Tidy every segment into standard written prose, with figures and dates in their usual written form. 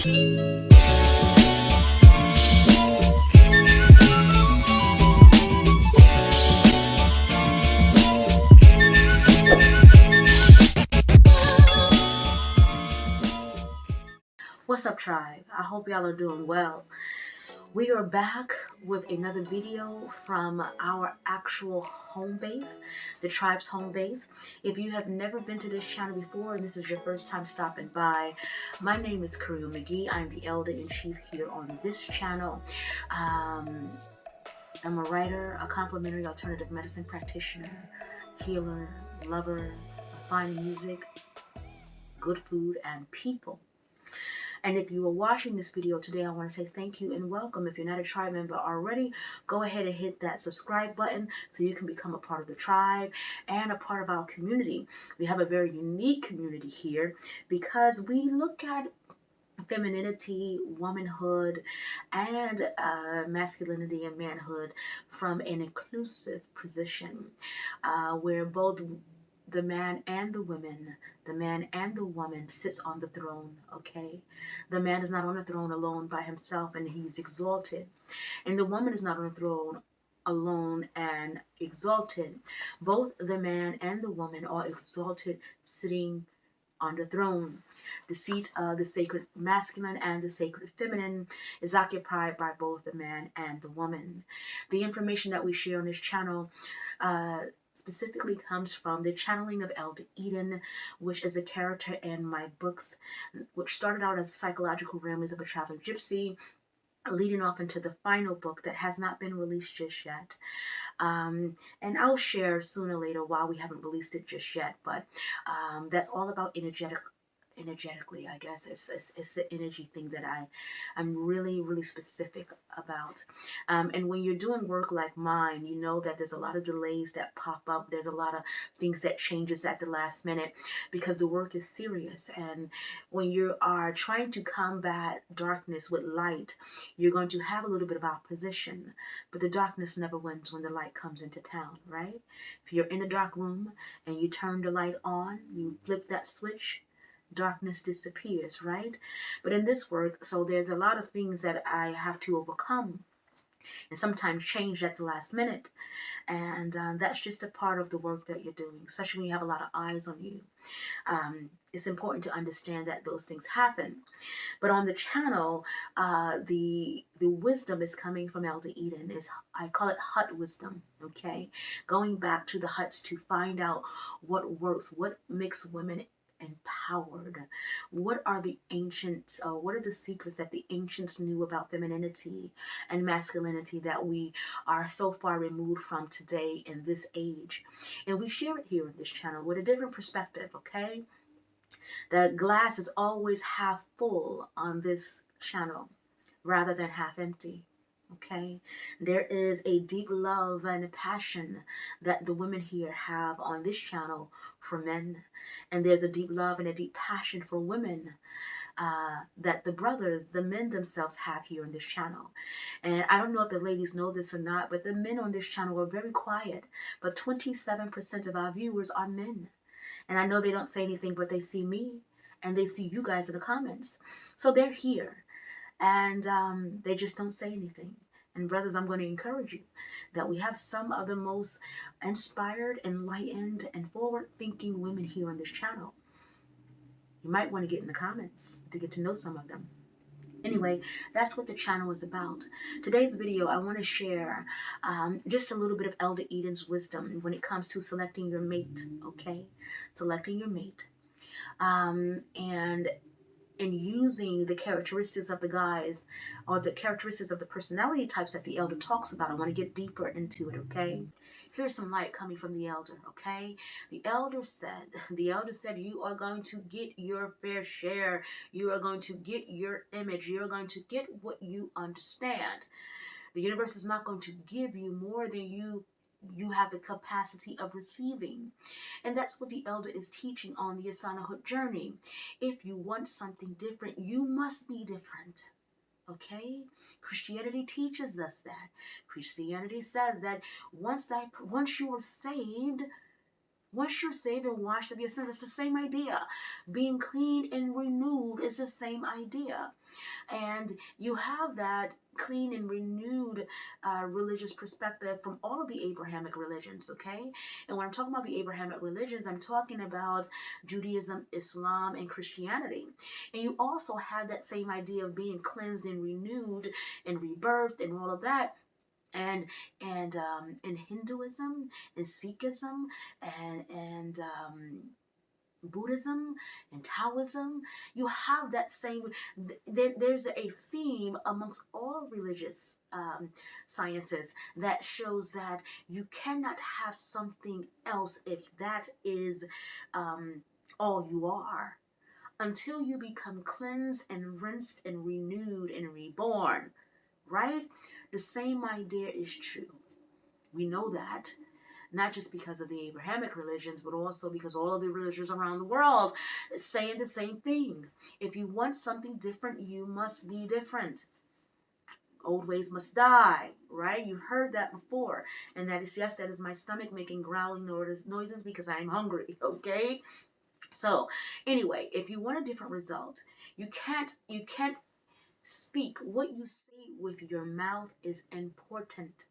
What's up, tribe? I hope y'all are doing well. We are back with another video from our actual home base, the tribe's home base. If you have never been to this channel before and this is your first time stopping by, my name is Kareel McGee. I'm the elder in chief here on this channel. I'm a writer, a complementary alternative medicine practitioner, healer, lover of fine music, good food, and people. And if you are watching this video today, I want to say thank you and welcome. If you're not a tribe member already, go ahead and hit that subscribe button so you can become a part of the tribe and a part of our community. We have a very unique community here because we look at femininity, womanhood, and masculinity and manhood from an inclusive position where both the man and the women, the man and the woman sits on the throne, okay? The man is not on the throne alone by himself and he's exalted. And the woman is not on the throne alone and exalted. Both the man and the woman are exalted sitting on the throne. The seat of the sacred masculine and the sacred feminine is occupied by both the man and the woman. The information that we share on this channel specifically comes from the channeling of Elder Eden, which is a character in my books, which started out as psychological ramblings of a traveling gypsy, leading off into the final book that has not been released just yet. And I'll share sooner or later why we haven't released it just yet, but that's all about energetically, I guess. It's the energy thing that I'm really specific about. And when you're doing work like mine, you know that there's a lot of delays that pop up. There's a lot of things that changes at the last minute because the work is serious. And when you are trying to combat darkness with light, you're going to have a little bit of opposition. But the darkness never wins when the light comes into town, right? If you're in a dark room and you turn the light on, you flip that switch, darkness disappears, right? But in this work, so there's a lot of things that I have to overcome and sometimes change at the last minute. And that's just a part of the work that you're doing, especially when you have a lot of eyes on you. It's important to understand that those things happen. But on the channel, the wisdom is coming from Elder Eden. I call it hut wisdom, okay? Going back to the huts to find out what works, what makes women empowered. What are the ancients, what are the secrets that the ancients knew about femininity and masculinity that we are so far removed from today in this age? And we share it here on this channel with a different perspective, okay? The glass is always half full on this channel rather than half empty. Okay, there is a deep love and passion that the women here have on this channel for men, and there's a deep love and a deep passion for women that the brothers, the men themselves have here on this channel. And I don't know if the ladies know this or not, but the men on this channel are very quiet, but 27% of our viewers are men. And I know they don't say anything, but they see me and they see you guys in the comments. So they're here and they just don't say anything. And brothers, I'm going to encourage you that we have some of the most inspired, enlightened, and forward-thinking women here on this channel. You might want to get in the comments to get to know some of them. Anyway, that's what the channel is about. Today's video, I want to share just a little bit of Elder Eden's wisdom when it comes to selecting your mate, okay? Selecting your mate. And using the characteristics of the guys or the characteristics of the personality types that the elder talks about. I want to get deeper into it, okay? Here's some light coming from the elder, okay? The elder said, you are going to get your fair share. You are going to get your image. You're going to get what you understand. The universe is not going to give you more than you have the capacity of receiving. And that's what the elder is teaching on the Asanahood journey. If you want something different, you must be different. Okay? Christianity teaches us that. Christianity says that once you are saved, Once you're saved and washed of your sins, it's the same idea. Being clean and renewed is the same idea. And you have that clean and renewed religious perspective from all of the Abrahamic religions, okay? And when I'm talking about the Abrahamic religions, I'm talking about Judaism, Islam, and Christianity. And you also have that same idea of being cleansed and renewed and rebirthed and all of that, and in Hinduism and Sikhism and Buddhism and Taoism, you have that same. There's a theme amongst all religious sciences that shows that you cannot have something else if that is all you are, until you become cleansed and rinsed and renewed and reborn. Right? The same idea is true. We know that, not just because of the Abrahamic religions, but also because all of the religions around the world are saying the same thing. If you want something different, you must be different. Old ways must die, right? You've heard that before. And that is, yes, that is my stomach making growling noises because I am hungry, okay? So, anyway, if you want a different result, you can't speak. What you say with your mouth is important.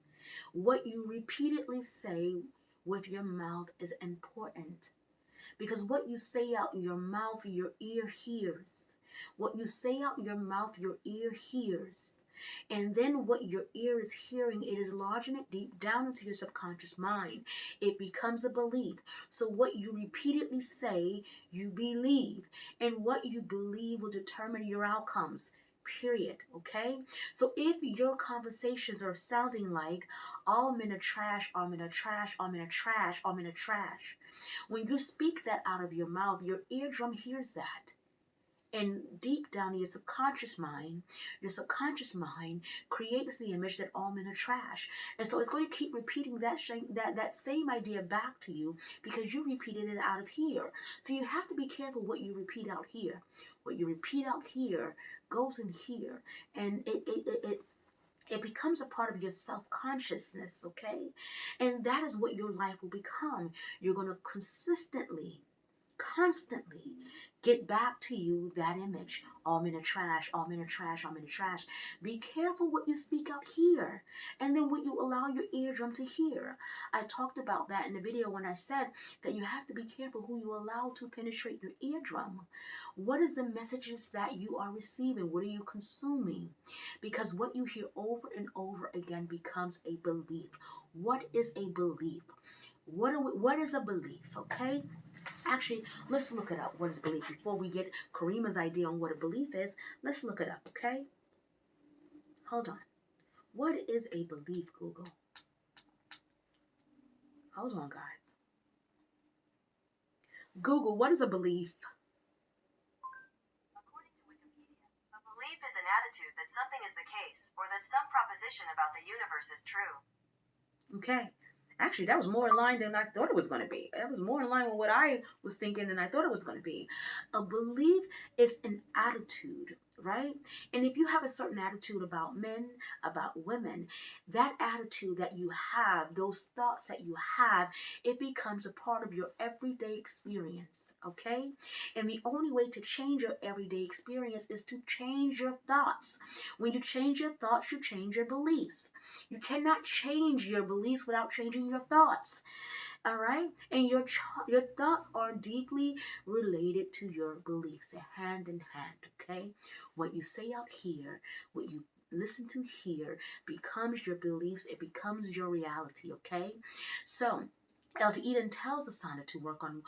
What you repeatedly say with your mouth is important. Because what you say out your mouth, your ear hears. What you say out your mouth, your ear hears. And then what your ear is hearing, it is lodging it deep down into your subconscious mind. It becomes a belief. So what you repeatedly say, you believe. And what you believe will determine your outcomes. Period. Okay? So if your conversations are sounding like all men are trash, all men are trash, all men are trash, all men are trash, when you speak that out of your mouth, your eardrum hears that. And deep down in your subconscious mind creates the image that all men are trash. And so it's going to keep repeating that same idea back to you because you repeated it out of here. So you have to be careful what you repeat out here. What you repeat out here goes in here. And it becomes a part of your self-consciousness, okay? And that is what your life will become. You're going to constantly get back to you that image. All men are trash, all men are trash, all men are trash. Be careful what you speak out here and then what you allow your eardrum to hear. I talked about that in the video when I said that you have to be careful who you allow to penetrate your eardrum. What is the messages that you are receiving? What are you consuming? Because what you hear over and over again becomes a belief. What is a belief? What is a belief, okay? Actually, let's look it up. What is a belief? Before we get Karima's idea on what a belief is, let's look it up, okay? Hold on. What is a belief, Google? Hold on, guys. Google, what is a belief? According to Wikipedia, a belief is an attitude that something is the case, or that some proposition about the universe is true. Okay. Actually, that was more in line than I thought it was going to be. That was more in line with what I was thinking than I thought it was going to be. A belief is an attitude, right? And if you have a certain attitude about men, about women, that attitude that you have, those thoughts that you have, it becomes a part of your everyday experience, okay? And the only way to change your everyday experience is to change your thoughts. When you change your thoughts, you change your beliefs. You cannot change your beliefs without changing your thoughts. All right? And your thoughts are deeply related to your beliefs. They're hand in hand, okay? What you say out here, what you listen to here becomes your beliefs. It becomes your reality, okay? So, Elder Eden tells Asana to work on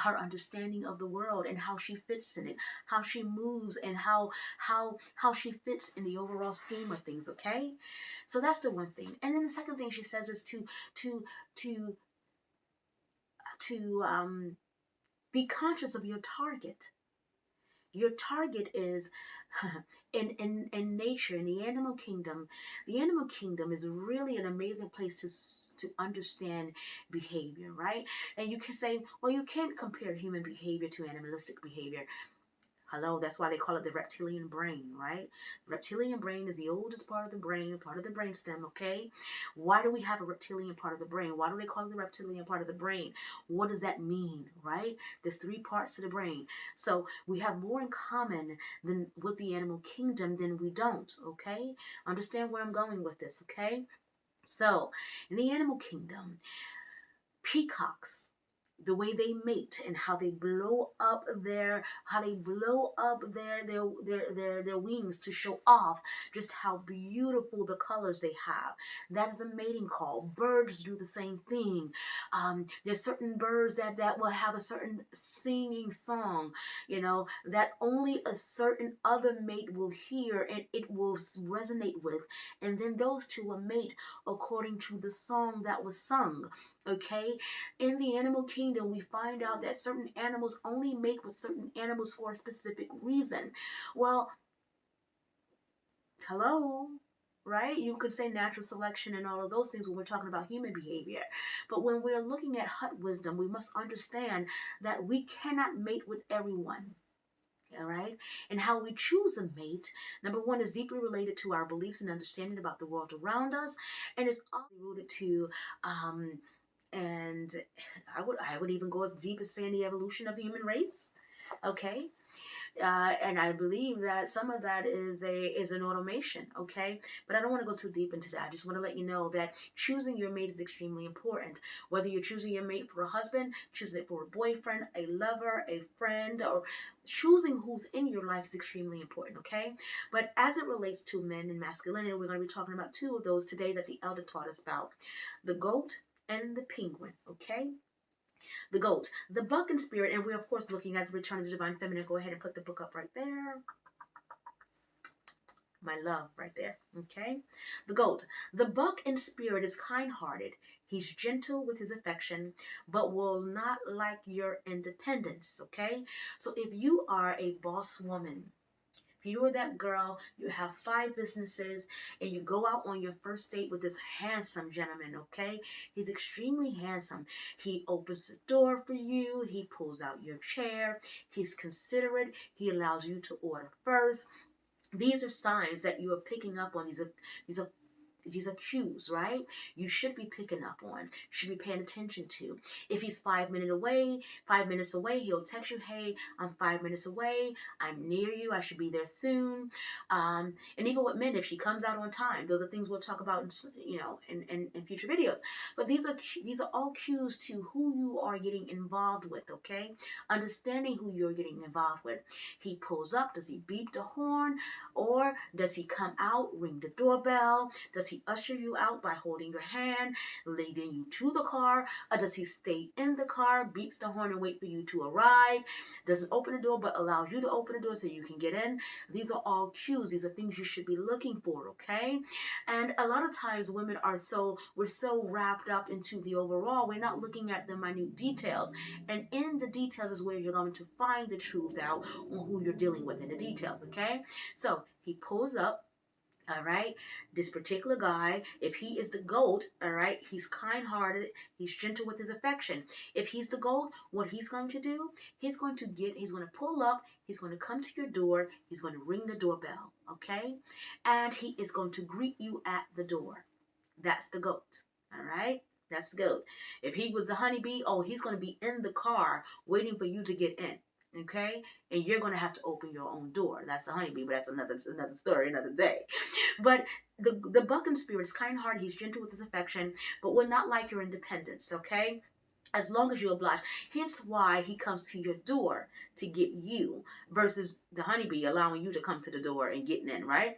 her understanding of the world and how she fits in it, how she moves, and how she fits in the overall scheme of things. Okay, so that's the one thing. And then the second thing she says is to to be conscious of your target. Your target is in nature, in the animal kingdom. The animal kingdom is really an amazing place to understand behavior, right? And you can say, well, you can't compare human behavior to animalistic behavior. Hello, that's why they call it the reptilian brain, right? Reptilian brain is the oldest part of the brain, part of the brainstem, okay? Why do we have a reptilian part of the brain? Why do they call it the reptilian part of the brain? What does that mean, right? There's three parts to the brain. So we have more in common than with the animal kingdom than we don't, okay? Understand where I'm going with this, okay? So, in the animal kingdom, peacocks, the way they mate and how they blow up their wings to show off just how beautiful the colors they have. That is a mating call. Birds do the same thing. There's certain birds that will have a certain singing song, that only a certain other mate will hear and it will resonate with, and then those two will mate according to the song that was sung. Okay, in the animal kingdom, we find out that certain animals only mate with certain animals for a specific reason. Well, hello, right? You could say natural selection and all of those things when we're talking about human behavior. But when we're looking at hut wisdom, we must understand that we cannot mate with everyone. All right, and how we choose a mate, number one, is deeply related to our beliefs and understanding about the world around us, and it's also rooted to and I would even go as deep as saying the evolution of the human race. Okay, and I believe that some of that is an automation. Okay, but I don't want to go too deep into that. I just want to let you know that choosing your mate is extremely important. Whether you're choosing your mate for a husband, choosing it for a boyfriend, a lover, a friend, or choosing who's in your life is extremely important. Okay, but as it relates to men and masculinity, we're going to be talking about two of those today that the elder taught us about: the goat and the penguin. Okay, the goat, the buck in spirit, and we're of course looking at the return of the divine feminine. Go ahead and put the book up right there. My love, right there. Okay, the goat, the buck in spirit is kind-hearted. He's gentle with his affection, but will not like your independence. Okay, so if you are a boss woman, if you are that girl, you have 5 businesses, and you go out on your first date with this handsome gentleman, okay? He's extremely handsome. He opens the door for you. He pulls out your chair. He's considerate. He allows you to order first. These are signs that you are picking up on. These are these are cues, right? You should be picking up on, should be paying attention to. If he's 5 minutes away, he'll text you, hey, I'm 5 minutes away. I'm near you. I should be there soon. And even with men, if she comes out on time, those are things we'll talk about, in future videos. But these are all cues to who you are getting involved with. Okay, understanding who you're getting involved with. He pulls up. Does he beep the horn, or does he come out, ring the doorbell? Does he usher you out by holding your hand, leading you to the car? Or does he stay in the car, beeps the horn, and wait for you to arrive? Doesn't open the door, but allows you to open the door so you can get in? These are all cues. These are things you should be looking for, okay? And a lot of times women we're so wrapped up into the overall, we're not looking at the minute details. And in the details is where you're going to find the truth out on who you're dealing with in the details, okay? So he pulls up. All right, this particular guy, if he is the goat, all right, he's kind-hearted, he's gentle with his affection. If he's the goat, what he's going to do, he's going to pull up, he's going to come to your door, he's going to ring the doorbell, okay, and he is going to greet you at the door. That's the goat, all right. That's the goat. If he was the honeybee, oh, he's going to be in the car waiting for you to get in. Okay, and you're gonna have to open your own door. That's the honeybee, but that's another story, another day. But the buck in spirit is kind-hearted. He's gentle with his affection, but will not like your independence. Okay, as long as you oblige. Hence why he comes to your door to get you, versus the honeybee allowing you to come to the door and getting in. Right?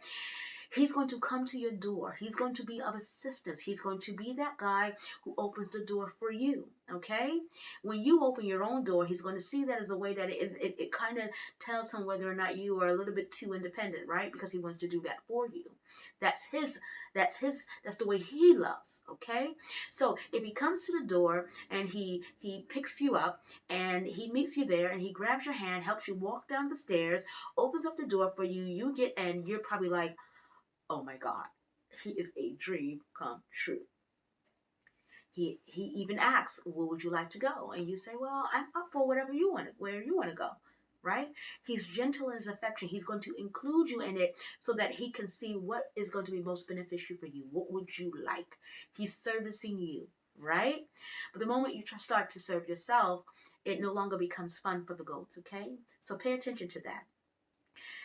He's going to come to your door. He's going to be of assistance. He's going to be that guy who opens the door for you. Okay? When you open your own door, he's going to see that as a way that it kind of tells him whether or not you are a little bit too independent, right? Because he wants to do that for you. That's the way he loves. Okay? So if he comes to the door and he picks you up and he meets you there and he grabs your hand, helps you walk down the stairs, opens up the door for you, you get in, you're probably like, oh my God, he is a dream come true. He even asks, where would you like to go? And you say, well, I'm up for where you want to go. right? He's gentle in his affection. He's going to include you in it so that he can see what is going to be most beneficial for you. What would you like? He's servicing you, right? But the moment you start to serve yourself, it no longer becomes fun for the goats, okay? So pay attention to that.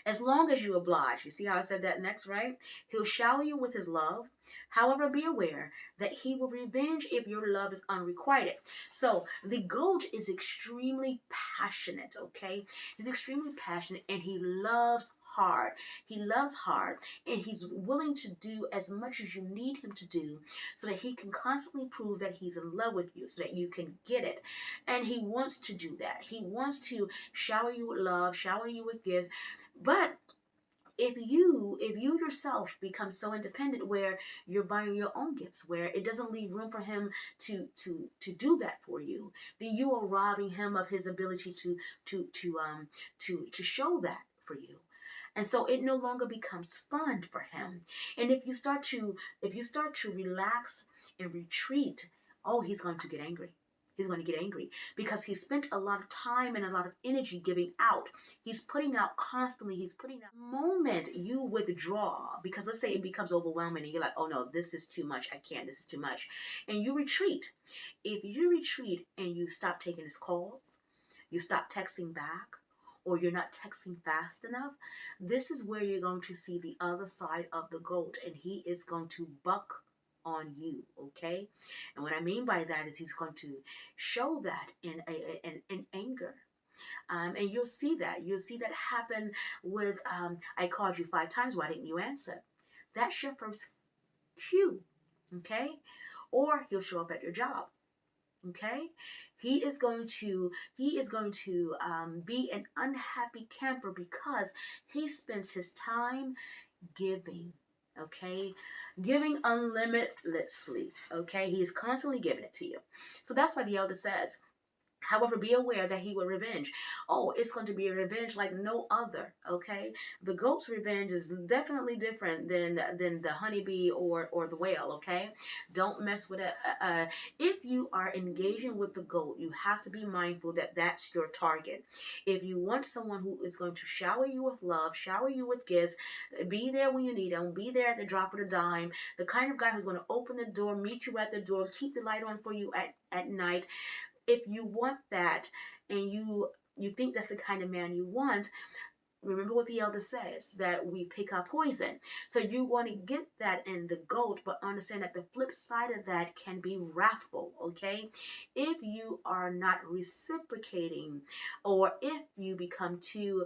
As long as you oblige. You see how I said that next, right? He'll shower you with his love. However, be aware that he will revenge if your love is unrequited. So the goat is extremely passionate, okay? He's extremely passionate and he loves hard. He loves hard and he's willing to do as much as you need him to do so that he can constantly prove that he's in love with you so that you can get it. And he wants to do that. He wants to shower you with love, shower you with gifts. But if you yourself become so independent where you're buying your own gifts, where it doesn't leave room for him to do that for you, then you are robbing him of his ability to show that for you. And so it no longer becomes fun for him. And if you start to relax and retreat, oh, he's going to get angry. He's going to get angry because he spent a lot of time and a lot of energy giving out. He's putting out constantly. He's putting out. The moment you withdraw, because let's say it becomes overwhelming and you're like, oh no, this is too much. I can't. This is too much. And you retreat. If you retreat and you stop taking his calls, you stop texting back, or you're not texting fast enough, this is where you're going to see the other side of the goat, and he is going to buck on you, okay? And what I mean by that is he's going to show that in anger. And you'll see that. You'll see that happen with, I called you 5 times, why didn't you answer? That's your first cue, okay? Or he'll show up at your job. Okay, he is going to be an unhappy camper because he spends his time giving. Okay, giving unlimitedly. Okay, he's constantly giving it to you. So that's why the elder says, however, be aware that he will revenge. Oh, it's going to be a revenge like no other. Okay, the goat's revenge is definitely different than the honeybee or the whale. Okay, don't mess with it. If you are engaging with the goat, you have to be mindful that that's your target. If you want someone who is going to shower you with love, shower you with gifts, be there when you need them, be there at the drop of a dime, the kind of guy who's going to open the door, meet you at the door, keep the light on for you at night, if you want that and you think that's the kind of man you want, remember what the elder says, that we pick our poison. So you want to get that in the goat, but understand that the flip side of that can be wrathful, okay? If you are not reciprocating, or if you become too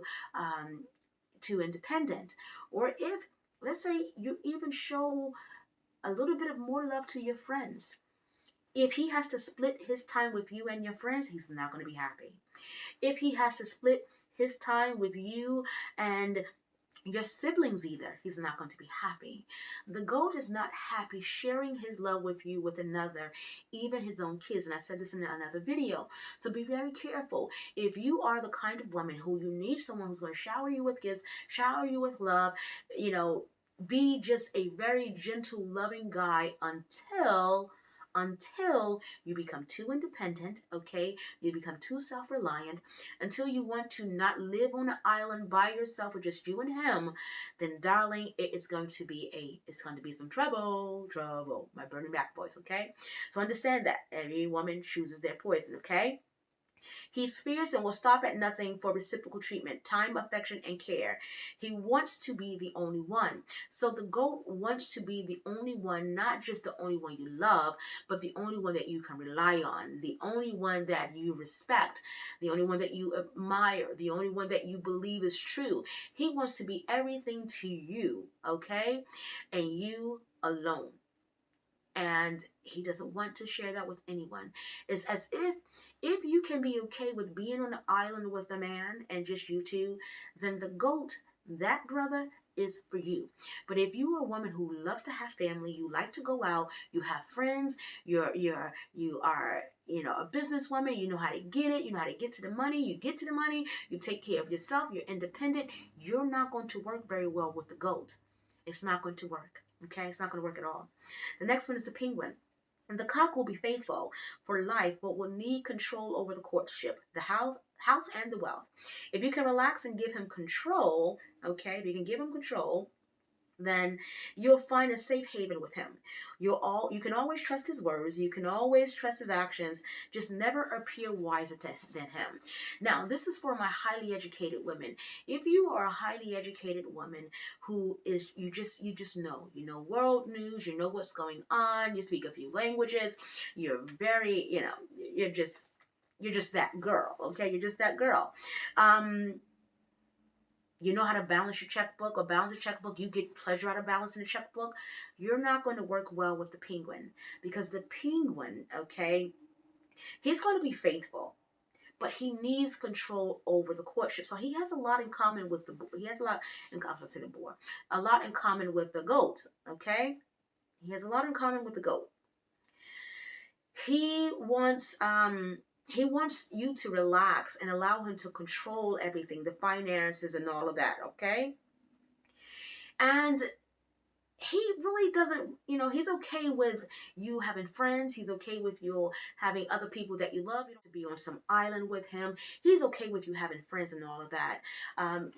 independent, or if, let's say, you even show a little bit of more love to your friends, if he has to split his time with you and your friends, he's not going to be happy. If he has to split his time with you and your siblings either, he's not going to be happy. The goat is not happy sharing his love with you with another, even his own kids. And I said this in another video. So be very careful. If you are the kind of woman who you need someone who's going to shower you with gifts, shower you with love, be just a very gentle, loving guy until you become too independent, okay? You become too self-reliant, until you want to not live on an island by yourself with just you and him, then darling, it's going to be some trouble. My burning back voice, okay? So understand that every woman chooses their poison, okay? He's fierce and will stop at nothing for reciprocal treatment, time, affection, and care. He wants to be the only one. So the goat wants to be the only one, not just the only one you love, but the only one that you can rely on, the only one that you respect, the only one that you admire, the only one that you believe is true. He wants to be everything to you, okay? And you alone. And he doesn't want to share that with anyone. It's as if you can be okay with being on an island with a man and just you two, then the goat, that brother, is for you. But if you are a woman who loves to have family, you like to go out, you have friends, you are a businesswoman, you know how to get it, you know how to get to the money, you get to the money, you take care of yourself, you're independent, you're not going to work very well with the goat. It's not going to work. Okay, it's not going to work at all. The next one is the penguin. And the cock will be faithful for life, but will need control over the courtship. The house and the wealth. If you can relax and give him control, okay, if you can give him control, then you'll find a safe haven with him. You can always trust his words, you can always trust his actions, just never appear wiser than him. Now, this is for my highly educated women. If you are a highly educated woman who is you know world news, you know what's going on, you speak a few languages, you're very, you're just that girl, okay? You're just that girl. Um, you know how to balance your checkbook or balance a checkbook, you get pleasure out of balancing the checkbook, you're not going to work well with the penguin, because the penguin, okay, he's going to be faithful, but he needs control over the courtship. So he has a lot in common with he has a lot in common, I say the boar, a lot in common with the goat, okay? He has a lot in common with the goat. He wants he wants you to relax and allow him to control everything, the finances and all of that, okay? And he really doesn't, he's okay with you having friends. He's okay with you having other people that you love. You don't have to be on some island with him. He's okay with you having friends and all of that.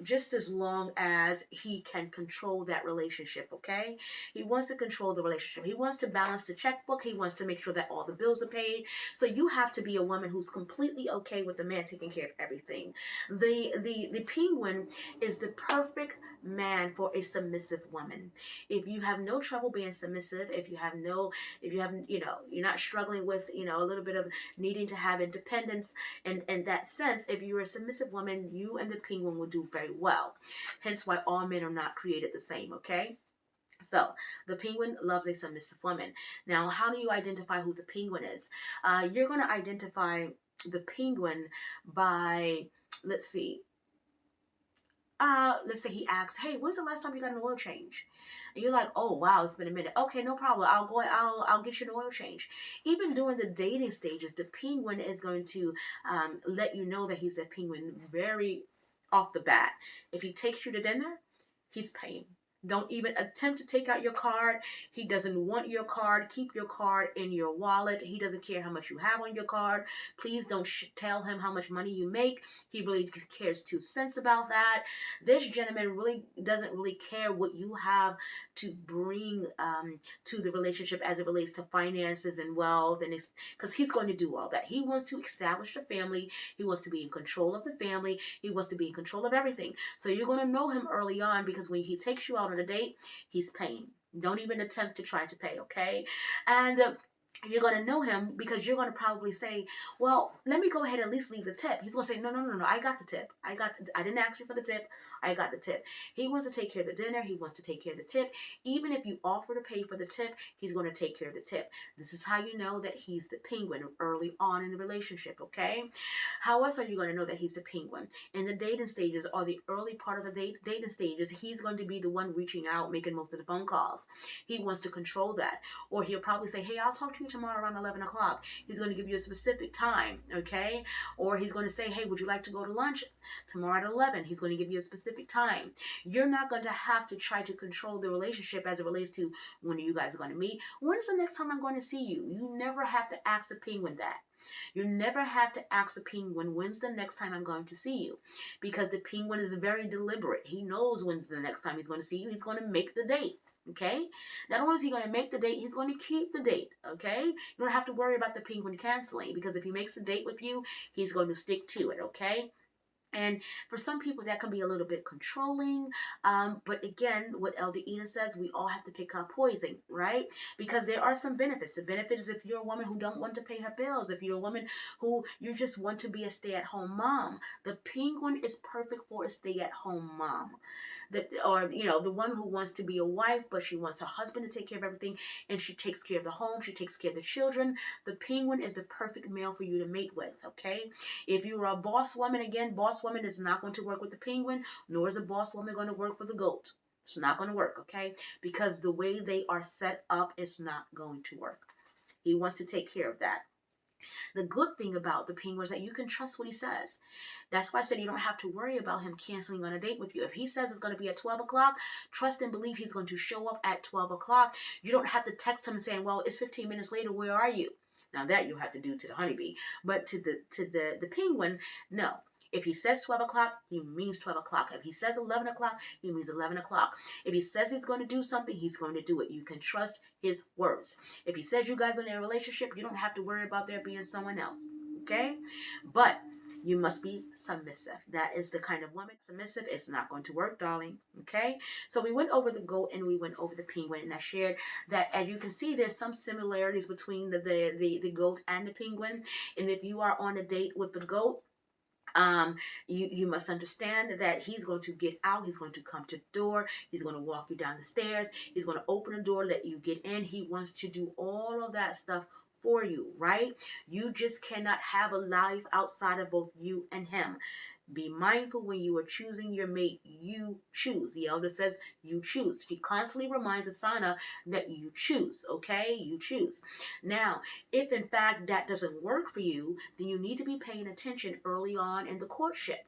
Just as long as he can control that relationship, okay? He wants to control the relationship. He wants to balance the checkbook. He wants to make sure that all the bills are paid. So you have to be a woman who's completely okay with the man taking care of everything. The penguin is the perfect man for a submissive woman. If you have no trouble being submissive, if you have, you're not struggling with, a little bit of needing to have independence, and in that sense, if you're a submissive woman, you and the penguin will do very well. Hence why all men are not created the same, okay? So the penguin loves a submissive woman. Now, how do you identify who the penguin is? You're going to identify the penguin by, let's see, let's say he asks, "Hey, when's the last time you got an oil change?" And you're like, "Oh wow, it's been a minute." Okay, no problem. I'll get you an oil change. Even during the dating stages, the penguin is going to let you know that he's a penguin very off the bat. If he takes you to dinner, he's paying. Don't even attempt to take out your card. He doesn't want your card. Keep your card in your wallet. He doesn't care how much you have on your card. Please don't tell him how much money you make. He really cares 2 cents about that. This gentleman really doesn't really care what you have to bring to the relationship as it relates to finances and wealth, and because he's going to do all that. He wants to establish a family. He wants to be in control of the family. He wants to be in control of everything. So you're going to know him early on, because when he takes you out on a date, he's paying. Don't even attempt to try to pay, okay? And you're going to know him because you're going to probably say, "Well, let me go ahead and at least leave the tip." He's going to say, "No, I got the tip. I didn't ask you for the tip. I got the tip." He wants to take care of the dinner. He wants to take care of the tip. Even if you offer to pay for the tip, he's going to take care of the tip. This is how you know that he's the penguin early on in the relationship, okay? How else are you going to know that he's the penguin? In the dating stages, or the early part of the dating stages, he's going to be the one reaching out, making most of the phone calls. He wants to control that. Or he'll probably say, "Hey, I'll talk to you tomorrow around 11 o'clock. He's going to give you a specific time, okay? Or he's going to say, "Hey, would you like to go to lunch tomorrow at 11? He's going to give you a specific time. You're not going to have to try to control the relationship as it relates to when are you guys going to meet. When's the next time I'm going to see you? You never have to ask the penguin that. You never have to ask the penguin, "When's the next time I'm going to see you?" Because the penguin is very deliberate. He knows when's the next time he's going to see you. He's going to make the date. Okay? Not only is he going to make the date, he's going to keep the date. Okay? You don't have to worry about the penguin canceling, because if he makes a date with you, he's going to stick to it. Okay? And for some people, that can be a little bit controlling. But again, what Elder Eden says, we all have to pick our poison, right? Because there are some benefits. The benefit is if you're a woman who don't want to pay her bills, if you're a woman who you just want to be a stay-at-home mom, the penguin is perfect for a stay-at-home mom. Or the one who wants to be a wife, but she wants her husband to take care of everything, and she takes care of the home, she takes care of the children. The penguin is the perfect male for you to mate with, okay? If you're a boss woman, again, boss woman is not going to work with the penguin, nor is a boss woman going to work for the goat. It's not going to work, okay? Because the way they are set up, it's not going to work. He wants to take care of that. The good thing about the penguin is that you can trust what he says. That's why I said you don't have to worry about him canceling on a date with you. If he says it's going to be at 12 o'clock, trust and believe he's going to show up at 12 o'clock. You don't have to text him saying, "Well, it's 15 minutes later. Where are you?" Now that you have to do to the honeybee. But to the penguin, no. If he says 12 o'clock, he means 12 o'clock. If he says 11 o'clock, he means 11 o'clock. If he says he's going to do something, he's going to do it. You can trust his words. If he says you guys are in a relationship, you don't have to worry about there being someone else. Okay? But you must be submissive. That is the kind of woman. Submissive is not going to work, darling. Okay? So we went over the goat and we went over the penguin. And I shared that, as you can see, there's some similarities between the goat and the penguin. And if you are on a date with the goat, you must understand that he's going to get out, he's going to come to the door, he's going to walk you down the stairs, he's going to open the door, let you get in. He wants to do all of that stuff for you, right? You just cannot have a life outside of both you and him. Be mindful when you are choosing your mate. You choose. The elder says you choose. She constantly reminds Asana that you choose. Okay? You choose. Now, if in fact that doesn't work for you, then you need to be paying attention early on in the courtship.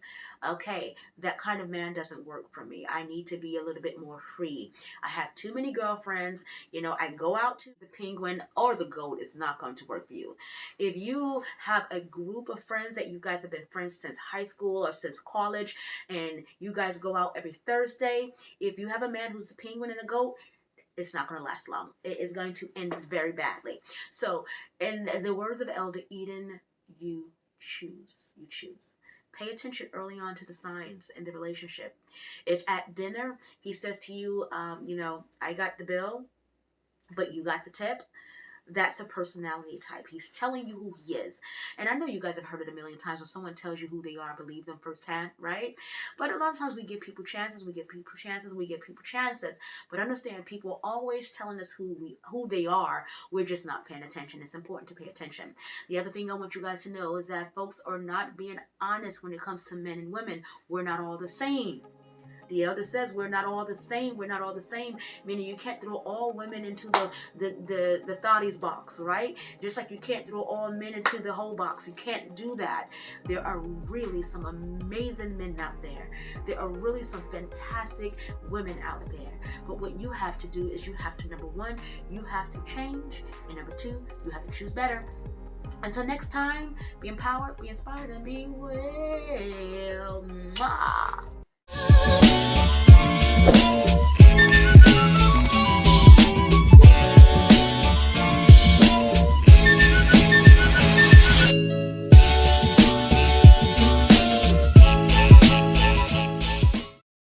Okay, that kind of man doesn't work for me. I need to be a little bit more free. I have too many girlfriends. I go out to the penguin or the goat. It's not going to work for you. If you have a group of friends that you guys have been friends since high school or since college, and you guys go out every Thursday, if you have a man who's the penguin and a goat, it's not going to last long. It is going to end very badly. So, in the words of Elder Eden, you choose. You choose. Pay attention early on to the signs in the relationship. If at dinner he says to you, I got the bill, but you got the tip, that's a personality type. He's telling you who he is. And I know you guys have heard it a million times. When someone tells you who they are, believe them firsthand, right? But a lot of times we give people chances, we give people chances, we give people chances. But understand, people are always telling us who they are. We're just not paying attention. It's important to pay attention. The other thing I want you guys to know is that folks are not being honest when it comes to men and women. We're not all the same. The elder says we're not all the same. We're not all the same, meaning you can't throw all women into the thotties box, right? Just like you can't throw all men into the whole box. You can't do that. There are really some amazing men out there. There are really some fantastic women out there. But what you have to do is you have to, number one, you have to change, and number two, you have to choose better. Until next time, be empowered, be inspired, and be well. Mwah.